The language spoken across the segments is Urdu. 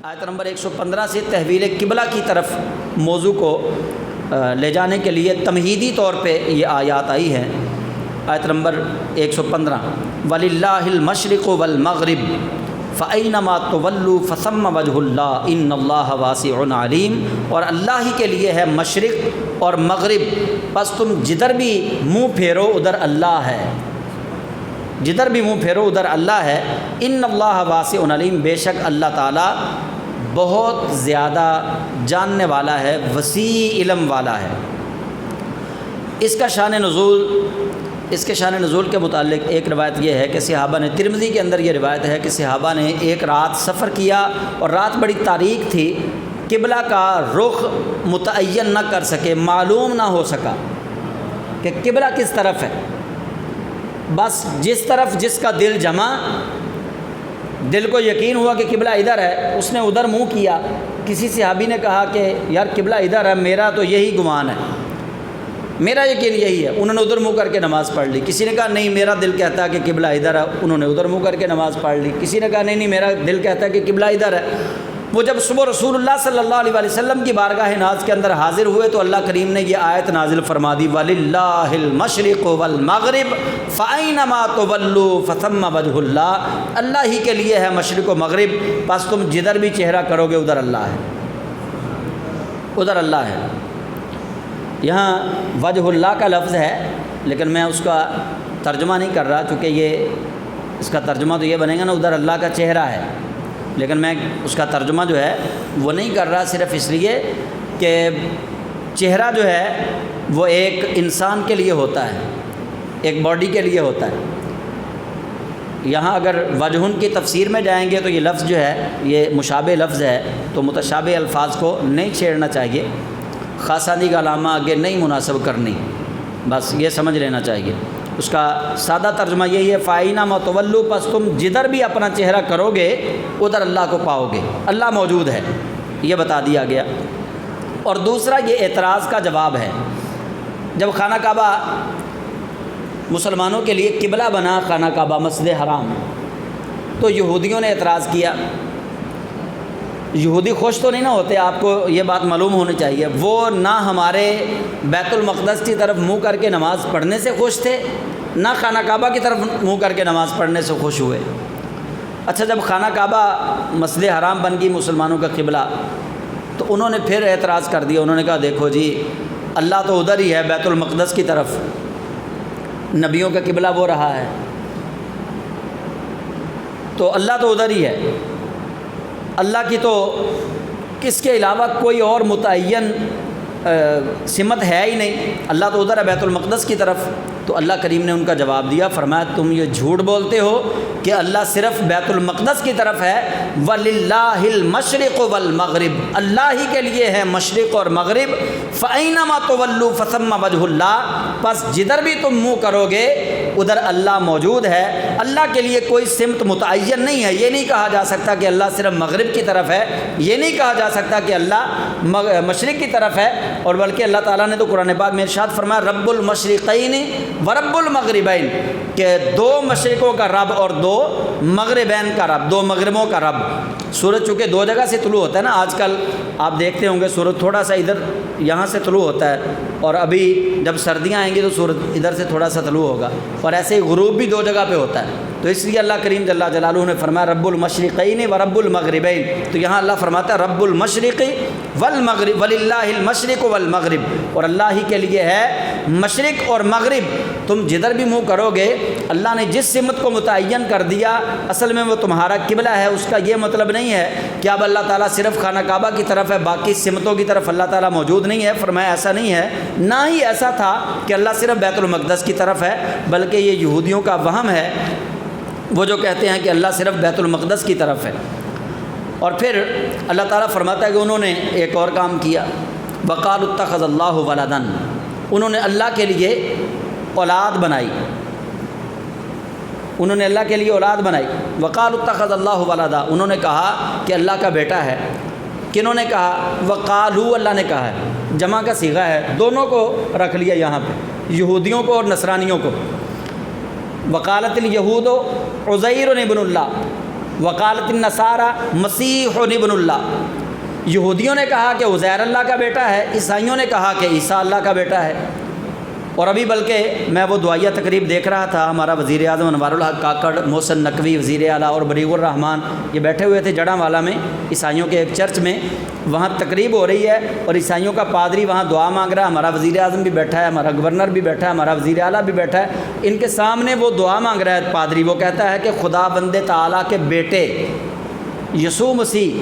آیت نمبر 115 سے تحویل قبلہ کی طرف موضوع کو لے جانے کے لیے تمہیدی طور پہ یہ آیات آئی ہیں۔ آیت نمبر 115 وَلِلَّهِ الْمَشْرِقُ وَالْمَغْرِبُ فَأَيْنَمَا تُوَلُّوا فَثَمَّ وَجْهُ اللَّهِ إِنَّ اللَّهَ وَاسِعٌ عَلِيمٌ، اور اللہ ہی کے لیے ہے مشرق اور مغرب، بس تم جدھر بھی منہ پھیرو ادھر اللہ ہے، جدھر بھی منہ پھیرو ادھر اللہ ہے۔ ان اللہ واسع علیم، بے شک اللہ تعالیٰ بہت زیادہ جاننے والا ہے، وسیع علم والا ہے۔ اس کے شان نزول کے متعلق ایک روایت یہ ہے کہ صحابہ نے، ترمذی کے اندر یہ روایت ہے کہ صحابہ نے ایک رات سفر کیا اور رات بڑی تاریک تھی، قبلہ کا رخ متعین نہ کر سکے، معلوم نہ ہو سکا کہ قبلہ کس طرف ہے۔ بس جس طرف جس کا دل جمع، دل کو یقین ہوا کہ قبلہ ادھر ہے، اس نے ادھر منہ کیا۔ کسی صحابی نے کہا کہ یار قبلہ ادھر ہے، میرا تو یہی گمان ہے، میرا یقین یہی ہے، انہوں نے ادھر منہ کر کے نماز پڑھ لی۔ کسی نے کہا نہیں میرا دل کہتا ہے کہ قبلہ ادھر ہے، انہوں نے ادھر منہ کر کے نماز پڑھ لی۔ کسی نے کہا نہیں میرا دل کہتا ہے کہ قبلہ ادھر ہے۔ وہ جب صبح رسول اللہ صلی اللہ علیہ وسلم کی بارگاہ ناز کے اندر حاضر ہوئے تو اللہ کریم نے یہ آیت نازل فرما دی وَلِلَّهِ الْمَشْرِقُ وَالْمَغْرِبُ فَأَيْنَمَا تُوَلُّوا فَثَمَّ وَجْهُ اللَّهِ، اللہ ہی کے لیے ہے مشرق و مغرب، بس تم جدھر بھی چہرہ کرو گے ادھر اللہ ہے، ادھر اللہ ہے۔ یہاں وجہ اللہ کا لفظ ہے لیکن میں اس کا ترجمہ نہیں کر رہا، چونکہ اس کا ترجمہ تو یہ بنے گا نا ادھر اللہ کا چہرہ ہے، لیکن میں اس کا ترجمہ جو ہے وہ نہیں کر رہا، صرف اس لیے کہ چہرہ جو ہے وہ ایک انسان کے لیے ہوتا ہے، ایک باڈی کے لیے ہوتا ہے۔ یہاں اگر وجہن کی تفسیر میں جائیں گے تو یہ لفظ جو ہے یہ مشابہ لفظ ہے، تو متشابہ الفاظ کو نہیں چھیڑنا چاہیے، خاصانی کا علامہ آگے نہیں مناسب کرنی، بس یہ سمجھ لینا چاہیے۔ اس کا سادہ ترجمہ یہی ہے فَأَيْنَمَا تُوَلُّوا، پس تم جدھر بھی اپنا چہرہ کرو گے ادھر اللہ کو پاؤ گے، اللہ موجود ہے، یہ بتا دیا گیا۔ اور دوسرا یہ اعتراض کا جواب ہے، جب خانہ کعبہ مسلمانوں کے لیے قبلہ بنا، خانہ کعبہ مسجد حرام، تو یہودیوں نے اعتراض کیا۔ یہودی خوش تو نہیں نہ ہوتے، آپ کو یہ بات معلوم ہونی چاہیے، وہ نہ ہمارے بیت المقدس کی طرف منہ کر کے نماز پڑھنے سے خوش تھے، نہ خانہ کعبہ کی طرف منہ کر کے نماز پڑھنے سے خوش ہوئے۔ اچھا جب خانہ کعبہ مسجد حرام بن گئی مسلمانوں کا قبلہ، تو انہوں نے پھر اعتراض کر دیا، انہوں نے کہا دیکھو جی اللہ تو ادھر ہی ہے بیت المقدس کی طرف، نبیوں کا قبلہ وہ رہا ہے، تو اللہ تو ادھر ہی ہے، اللہ کی تو کس کے علاوہ کوئی اور متعین سمت ہے ہی نہیں، اللہ تو ادھر ہے بیت المقدس کی طرف۔ تو اللہ کریم نے ان کا جواب دیا، فرمایا تم یہ جھوٹ بولتے ہو کہ اللہ صرف بیت المقدس کی طرف ہے، وَلِلَّهِ الْمَشْرِقُ وَالْمَغْرِبُ، اللہ ہی کے لیے ہے مشرق اور مغرب، فَأَيْنَمَا تُوَلُّوا فَثَمَّ وَجْهُ اللَّهِ، پس جدھر بھی تم منہ کرو گے ادھر اللہ موجود ہے۔ اللہ کے لیے کوئی سمت متعین نہیں ہے، یہ نہیں کہا جا سکتا کہ اللہ صرف مغرب کی طرف ہے، یہ نہیں کہا جا سکتا کہ اللہ مشرق کی طرف ہے، اور بلکہ اللہ تعالیٰ نے تو قرآن پاک میں ارشاد فرمایا رب المشرقین ورب المغربین، کہ دو مشرقوں کا رب اور دو مغربین کا رب، دو مغربوں کا رب۔ سورج چونکہ دو جگہ سے طلوع ہوتا ہے نا، آج کل آپ دیکھتے ہوں گے سورج تھوڑا سا ادھر یہاں سے طلوع ہوتا ہے، اور ابھی جب سردیاں آئیں گی تو سورج ادھر سے تھوڑا سا طلوع ہوگا، اور ایسے ہی غروب بھی دو جگہ پہ ہوتا ہے۔ تو اس لیے اللہ کریم جل جلالہ نے فرمایا رب المشرقین ورب المغربین، تو یہاں اللہ فرماتا ہے رب المشرق والمغرب وللہ المشرق والمغرب، اور اللہ ہی کے لیے ہے مشرق اور مغرب، تم جدھر بھی منہ کرو گے اللہ نے جس سمت کو متعین کر دیا اصل میں وہ تمہارا قبلہ ہے۔ اس کا یہ مطلب نہیں ہے کہ اب اللہ تعالیٰ صرف خانہ کعبہ کی طرف ہے، باقی سمتوں کی طرف اللہ تعالیٰ موجود نہیں ہے، فرمایا ایسا نہیں ہے، نہ ہی ایسا تھا کہ اللہ صرف بیت المقدس کی طرف ہے، بلکہ یہ یہودیوں کا وہم ہے، وہ جو کہتے ہیں کہ اللہ صرف بیت المقدس کی طرف ہے۔ اور پھر اللہ تعالیٰ فرماتا ہے کہ انہوں نے ایک اور کام کیا، وَقَالُوا اتَّخَذَ اللَّهُ وَلَدًا، انہوں نے اللہ کے لیے اولاد بنائی، انہوں نے اللہ کے لیے اولاد بنائی۔ وَقَالُوا اتَّخَذَ اللَّهُ وَلَدًا، انہوں نے کہا کہ اللہ کا بیٹا ہے۔ کنہوں نے کہا؟ وَقَالُوا، اللہ نے کہا ہے، جمع کا صیغہ ہے، دونوں کو رکھ لیا یہاں پہ، یہودیوں کو اور نصرانیوں کو۔ وقالت الیہود عزیر ابن اللہ، وقالت النصارى مسیح ابن اللہ، یہودیوں نے کہا کہ عزیر اللہ کا بیٹا ہے، عیسائیوں نے کہا کہ عیسیٰ اللہ کا بیٹا ہے۔ اور ابھی بلکہ میں وہ دعائیہ تقریب دیکھ رہا تھا، ہمارا وزیر اعظم انوار الحق کاکڑ، محسن نقوی وزیر اعلیٰ اور بریغ الرحمان یہ بیٹھے ہوئے تھے جڑاں والا میں، عیسائیوں کے ایک چرچ میں، وہاں تقریب ہو رہی ہے اور عیسائیوں کا پادری وہاں دعا مانگ رہا ہے، ہمارا وزیر اعظم بھی بیٹھا ہے، ہمارا گورنر بھی بیٹھا ہے، ہمارا وزیر اعلیٰ بھی بیٹھا ہے، ان کے سامنے وہ دعا مانگ رہا ہے پادری، وہ کہتا ہے کہ خدا بند تعالیٰ کے بیٹے یسوع مسیح،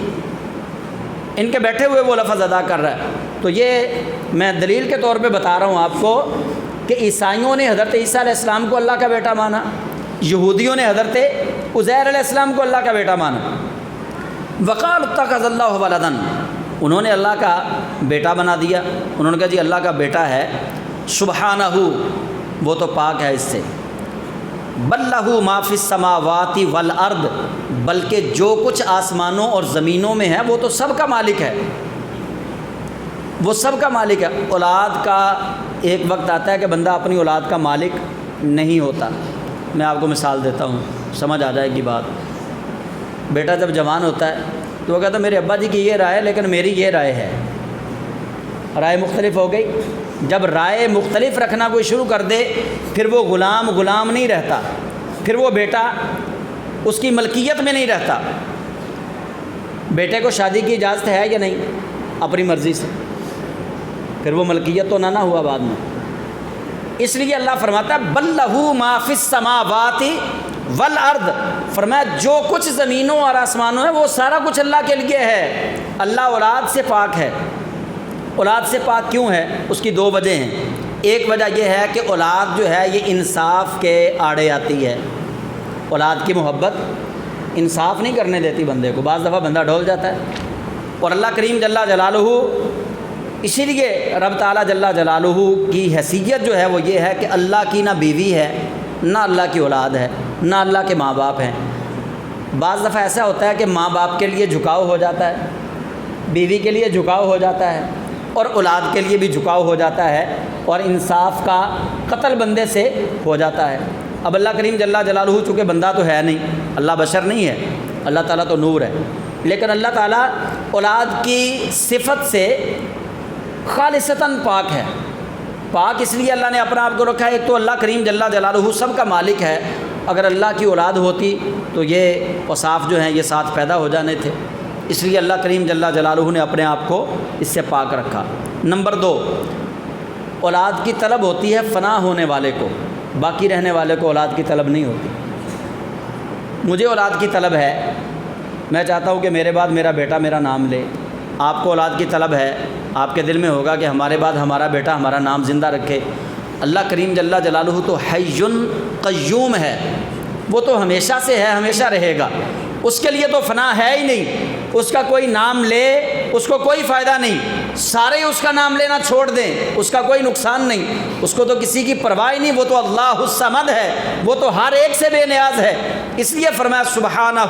ان کے بیٹھے ہوئے وہ لفظ ادا کر رہا ہے۔ تو یہ میں دلیل کے طور پہ بتا رہا ہوں آپ کو کہ عیسائیوں نے حضرت عیسیٰ علیہ السلام کو اللہ کا بیٹا مانا، یہودیوں نے حضرت عزیر علیہ السلام کو اللہ کا بیٹا مانا۔ وقال اتخذ اللہ ولدا، انہوں نے اللہ کا بیٹا بنا دیا، انہوں نے کہا جی اللہ کا بیٹا ہے، سبحانہ وہ تو پاک ہے اس سے، بل لہ ما فی السماوات والارض، بلکہ جو کچھ آسمانوں اور زمینوں میں ہے وہ تو سب کا مالک ہے، وہ سب کا مالک ہے۔ اولاد کا ایک وقت آتا ہے کہ بندہ اپنی اولاد کا مالک نہیں ہوتا۔ میں آپ کو مثال دیتا ہوں، سمجھ آ جائے گی بات۔ بیٹا جب جوان ہوتا ہے تو وہ کہتا ہے میرے ابا جی کی یہ رائے ہے لیکن میری یہ رائے ہے، رائے مختلف ہو گئی۔ جب رائے مختلف رکھنا کوئی شروع کر دے پھر وہ غلام نہیں رہتا، پھر وہ بیٹا اس کی ملکیت میں نہیں رہتا۔ بیٹے کو شادی کی اجازت ہے یا نہیں؟ اپنی مرضی سے، پھر وہ ملکیت تو نہ ہوا بعد میں۔ اس لیے اللہ فرماتا ہے بل لہ ما فی السماوات والارض، فرمایا جو کچھ زمینوں اور آسمانوں ہے وہ سارا کچھ اللہ کے لیے ہے۔ اللہ اولاد سے پاک ہے۔ اولاد سے پاک کیوں ہے؟ اس کی دو وجہ ہیں۔ ایک وجہ یہ ہے کہ اولاد جو ہے یہ انصاف کے آڑے آتی ہے۔ اولاد کی محبت انصاف نہیں کرنے دیتی بندے کو، بعض دفعہ بندہ ڈھول جاتا ہے۔ اور اللہ کریم جل جلالہ، اسی لیے رب تعالیٰ جل جلالہ کی حیثیت جو ہے وہ یہ ہے کہ اللہ کی نہ بیوی ہے، نہ اللہ کی اولاد ہے، نہ اللہ کے ماں باپ ہیں۔ بعض دفعہ ایسا ہوتا ہے کہ ماں باپ کے لیے جھکاؤ ہو جاتا ہے، بیوی کے لیے جھکاؤ ہو جاتا ہے اور اولاد کے لیے بھی جھکاؤ ہو جاتا ہے، اور انصاف کا قتل بندے سے ہو جاتا ہے۔ اب اللہ کریم جل جلالہ چونکہ بندہ تو ہے نہیں، اللہ بشر نہیں ہے، اللہ تعالیٰ تو نور ہے، لیکن اللہ تعالیٰ اولاد کی صفت سے خالصتاً پاک ہے۔ پاک اس لیے اللہ نے اپنا آپ کو رکھا ہے، ایک تو اللہ کریم جل جلالہ سب کا مالک ہے، اگر اللہ کی اولاد ہوتی تو یہ اوصاف جو ہیں یہ ساتھ پیدا ہو جانے تھے، اس لیے اللہ کریم جل جلالہ نے اپنے آپ کو اس سے پاک رکھا۔ نمبر دو، اولاد کی طلب ہوتی ہے فنا ہونے والے کو، باقی رہنے والے کو اولاد کی طلب نہیں ہوتی۔ مجھے اولاد کی طلب ہے، میں چاہتا ہوں کہ میرے بعد میرا بیٹا میرا نام لے۔ آپ کو اولاد کی طلب ہے، آپ کے دل میں ہوگا کہ ہمارے بعد ہمارا بیٹا ہمارا نام زندہ رکھے۔ اللہ کریم جل جلالہ تو حی قیوم ہے، وہ تو ہمیشہ سے ہے، ہمیشہ رہے گا، اس کے لیے تو فنا ہے ہی نہیں۔ اس کا کوئی نام لے اس کو کوئی فائدہ نہیں، سارے اس کا نام لینا چھوڑ دیں اس کا کوئی نقصان نہیں، اس کو تو کسی کی پرواہ نہیں، وہ تو اللہ الصمد ہے، وہ تو ہر ایک سے بے نیاز ہے۔ اس لیے فرمایا سبحانہ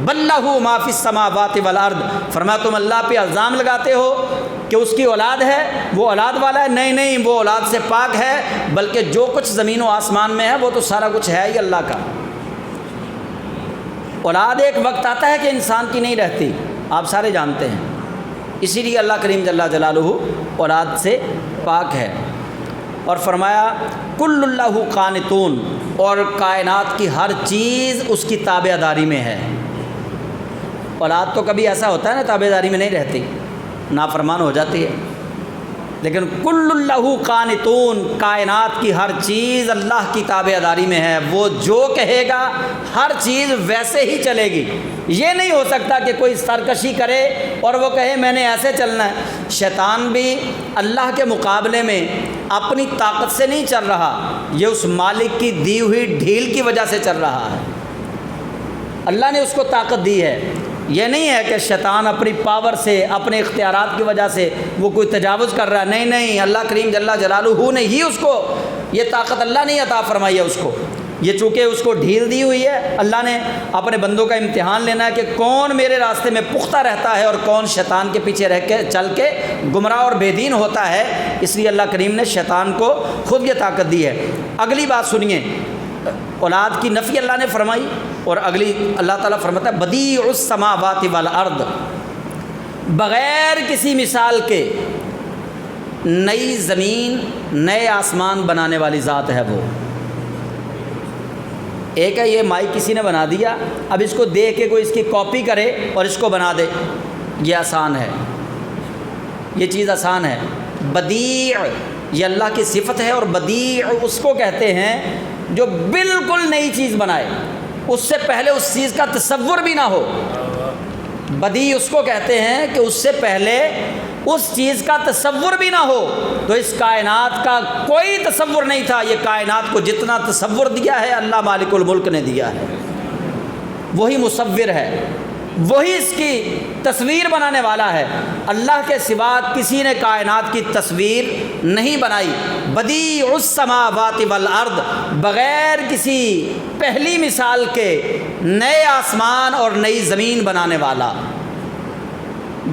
بل لہ ما فی السماوات والارض، فرمایا تم اللہ پہ الزام لگاتے ہو کہ اس کی اولاد ہے، وہ اولاد والا ہے، نہیں، وہ اولاد سے پاک ہے، بلکہ جو کچھ زمین و آسمان میں ہے وہ تو سارا کچھ ہے ہی اللہ کا۔ اولاد ایک وقت آتا ہے کہ انسان کی نہیں رہتی، آپ سارے جانتے ہیں، اسی لیے اللہ کریم جل جلالہ اولاد سے پاک ہے۔ اور فرمایا کل اللہ قانتون، اور کائنات کی ہر چیز اس کی تابع داری میں ہے۔ اولاد تو کبھی ایسا ہوتا ہے نا تابع داری میں نہیں رہتی، نافرمان ہو جاتی ہے، لیکن کل اللہ قانتون، کائنات کی ہر چیز اللہ کی تابع داری میں ہے، وہ جو کہے گا ہر چیز ویسے ہی چلے گی۔ یہ نہیں ہو سکتا کہ کوئی سرکشی کرے اور وہ کہے میں نے ایسے چلنا ہے۔ شیطان بھی اللہ کے مقابلے میں اپنی طاقت سے نہیں چل رہا، یہ اس مالک کی دی ہوئی ڈھیل کی وجہ سے چل رہا ہے، اللہ نے اس کو طاقت دی ہے۔ یہ نہیں ہے کہ شیطان اپنی پاور سے اپنے اختیارات کی وجہ سے وہ کوئی تجاوز کر رہا ہے، نہیں، اللہ کریم جل جلالہ نے ہی اس کو یہ طاقت اللہ نے عطا فرمائی ہے اس کو۔ یہ چونکہ اس کو ڈھیل دی ہوئی ہے، اللہ نے اپنے بندوں کا امتحان لینا ہے کہ کون میرے راستے میں پختہ رہتا ہے اور کون شیطان کے پیچھے رہ کے چل کے گمراہ اور بے دین ہوتا ہے۔ اس لیے اللہ کریم نے شیطان کو خود یہ طاقت دی ہے۔ اگلی بات سنیے، اولاد کی نفی اللہ نے فرمائی، اور اگلی اللہ تعالیٰ فرماتا ہے بدیع السماوات والارض، بغیر کسی مثال کے نئی زمین نئے آسمان بنانے والی ذات ہے وہ۔ ایک ہے یہ مائک کسی نے بنا دیا، اب اس کو دیکھ کے کوئی اس کی کاپی کرے اور اس کو بنا دے، یہ آسان ہے، یہ چیز آسان ہے۔ بدیع یہ اللہ کی صفت ہے، اور بدیع اس کو کہتے ہیں جو بالکل نئی چیز بنائے، اس سے پہلے اس چیز کا تصور بھی نہ ہو۔ بدیع اس کو کہتے ہیں کہ اس سے پہلے اس چیز کا تصور بھی نہ ہو۔ تو اس کائنات کا کوئی تصور نہیں تھا، یہ کائنات کو جتنا تصور دیا ہے اللہ مالک الملک نے دیا ہے، وہی مصور ہے، وہی اس کی تصویر بنانے والا ہے۔ اللہ کے سوا کسی نے کائنات کی تصویر نہیں بنائی۔ بدیع السماوات والارض، بغیر کسی پہلی مثال کے نئے آسمان اور نئی زمین بنانے والا۔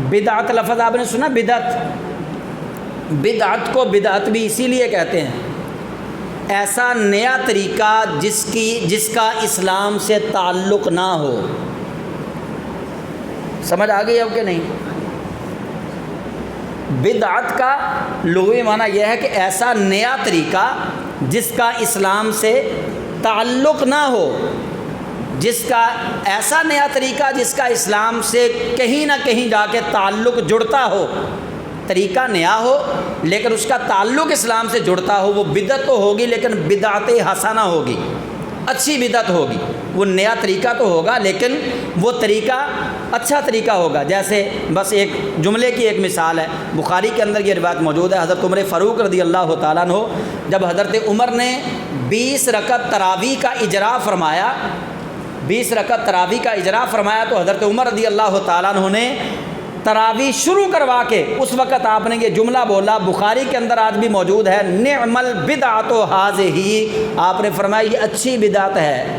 بدعت لفظ آپ نے سنا؟ بدعت کو بدعت بھی اسی لیے کہتے ہیں، ایسا نیا طریقہ جس کا اسلام سے تعلق نہ ہو۔ سمجھ آ گئی اب کہ نہیں؟ بدعت کا لغوی معنی یہ ہے کہ ایسا نیا طریقہ جس کا اسلام سے تعلق نہ ہو، جس کا ایسا نیا طریقہ جس کا اسلام سے کہیں نہ کہیں جا کے تعلق جڑتا ہو، طریقہ نیا ہو لیکن اس کا تعلق اسلام سے جڑتا ہو، وہ بدعت تو ہوگی لیکن بدعت حسنہ ہوگی، اچھی بدعت ہوگی۔ وہ نیا طریقہ تو ہوگا لیکن وہ طریقہ اچھا طریقہ ہوگا۔ جیسے بس ایک جملے کی ایک مثال ہے، بخاری کے اندر یہ روایت موجود ہے، حضرت عمر فاروق رضی اللہ تعالیٰ عنہ جب حضرت عمر نے 20 رکعت تراویح کا اجرا فرمایا، 20 رکعت تراویح کا اجرا فرمایا تو حضرت عمر رضی اللہ تعالیٰ عنہ نے تراویح شروع کروا کے اس وقت آپ نے یہ جملہ بولا، بخاری کے اندر آج بھی موجود ہے، نعم البدعۃ ھذہ، آپ نے فرمایا یہ اچھی بدعت ہے،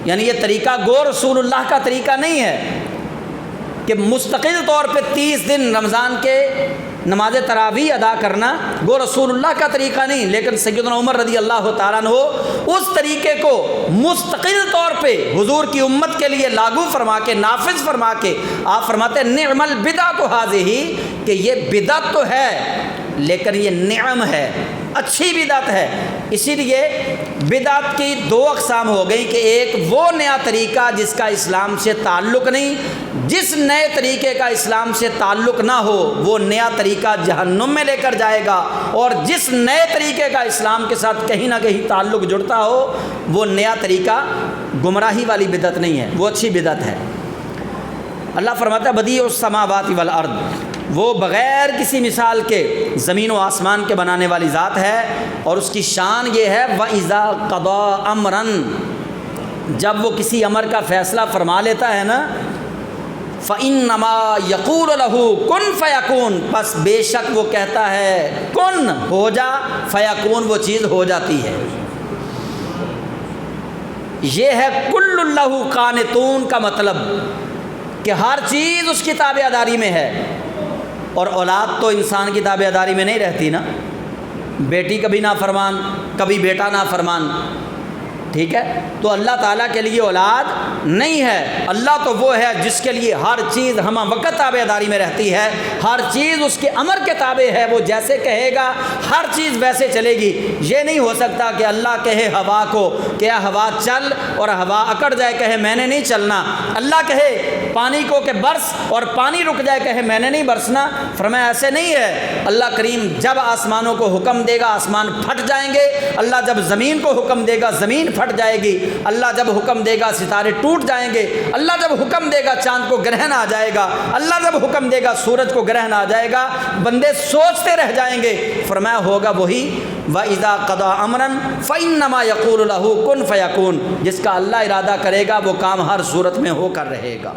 یعنی یہ طریقہ گو رسول اللہ کا طریقہ نہیں ہے کہ مستقل طور پہ 30 دن رمضان کے نماز تراویح ادا کرنا، گو رسول اللہ کا طریقہ نہیں، لیکن سیدنا عمر رضی اللہ تعالیٰ عنہ اس طریقے کو مستقل طور پہ حضور کی امت کے لیے لاگو فرما کے، نافذ فرما کے آپ فرماتے ہیں نعم البدعۃ ھذہ، کہ یہ بدعت تو ہے لیکن یہ نعم ہے، اچھی بدعت ہے۔ اسی لیے بدعت کی 2 اقسام ہو گئی کہ ایک وہ نیا طریقہ جس کا اسلام سے تعلق نہیں، جس نئے طریقے کا اسلام سے تعلق نہ ہو وہ نیا طریقہ جہنم میں لے کر جائے گا، اور جس نئے طریقے کا اسلام کے ساتھ کہیں نہ کہیں تعلق جڑتا ہو وہ نیا طریقہ گمراہی والی بدعت نہیں ہے، وہ اچھی بدعت ہے۔ اللہ فرماتا ہے بدیع السماوات والارض، وہ بغیر کسی مثال کے زمین و آسمان کے بنانے والی ذات ہے، اور اس کی شان یہ ہے وَإِذَا قَضَىٰ أَمْرًا، جب وہ کسی امر کا فیصلہ فرما لیتا ہے نا، فَإِنَّمَا يَقُولُ لَهُ كُن فَيَكُونُ، بس بے شک وہ کہتا ہے کن ہو جا، فیکون وہ چیز ہو جاتی ہے۔ یہ ہے کل اللہ قانتون کا مطلب کہ ہر چیز اس کی تابع داری میں ہے، اور اولاد تو انسان کی تابع داری میں نہیں رہتی نا، بیٹی کبھی نافرمان کبھی بیٹا نافرمان، ٹھیک ہے، تو اللہ تعالیٰ کے لیے اولاد نہیں ہے، اللہ تو وہ ہے جس کے لیے ہر چیز ہمہ وقت تابع داری میں رہتی ہے، ہر چیز اس کے امر کے تابع ہے، وہ جیسے کہے گا ہر چیز ویسے چلے گی۔ یہ نہیں ہو سکتا کہ اللہ کہے ہوا کو کہ ہوا چل اور ہوا اکڑ جائے کہے میں نے نہیں چلنا، اللہ کہے پانی کو کہ برس اور پانی رک جائے کہے میں نے نہیں برسنا، فرمایا ایسے نہیں ہے۔ اللہ کریم جب آسمانوں کو حکم دے گا آسمان پھٹ جائیں گے، اللہ جب زمین کو حکم دے گا زمین پھٹ جائے گی، اللہ جب حکم دے گا ستارے ٹوٹ جائیں گے، اللہ جب حکم دے گا چاند کو گرہن آ جائے گا، اللہ جب حکم دے گا سورج کو گرہن آ جائے گا، بندے سوچتے رہ جائیں گے۔ فرمایا ہوگا وہی وَإِذَا قَضَىٰ أَمْرًا فَإِنَّمَا يَقُولُ لَهُ كُن فَيَكُونُ، جس کا اللہ ارادہ کرے گا وہ کام ہر صورت میں ہو کر رہے گا۔